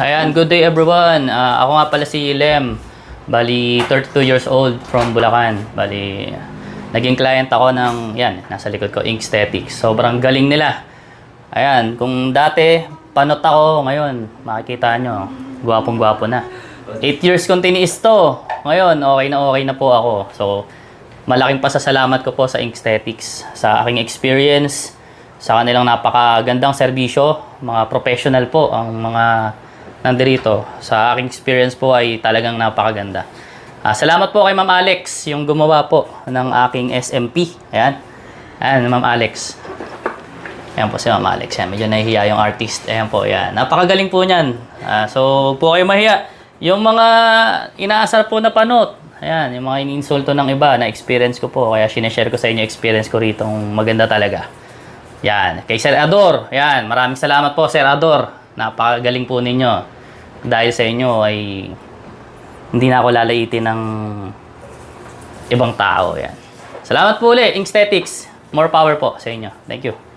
Ayan, good day everyone. Ako nga pala si Lem. Bali, 32 years old from Bulacan. Bali, naging client ako ng, yan, nasa likod ko, Inkstetics. Sobrang galing nila. Ayan, kung dati, panot ako, ngayon, makikita nyo, gwapong-gwapo na. 8 years kong tiniis to. Ngayon, okay na po ako. So, malaking pasasalamat ko po sa Inkstetics, sa aking experience, sa kanilang napakagandang serbisyo. Mga professional po ang mga nandirito. Sa aking experience po ay talagang napakaganda. Salamat po kay Ma'am Alex, yung gumawa po ng aking SMP. Ayan. Ayan, Ma'am Alex. Ayan po si Ma'am Alex. Ayan, medyo nahihiya yung artist. Ayan po, ayan. Napakagaling po niyan. So, huwag po kayo mahiya. Yung mga inaasar po na panot, ayan, yung mga ininsulto ng iba, na experience ko po. Kaya sineshare ko sa inyo experience ko rito. Maganda talaga. Yan. Kay Sir Ador. Yan. Maraming salamat po, Sir Ador. Napakagaling po ninyo. Dahil sa inyo ay hindi na ako lalaitin ng ibang tao. Yan. Salamat po ulit, Inkstetics. More power po sa inyo. Thank you.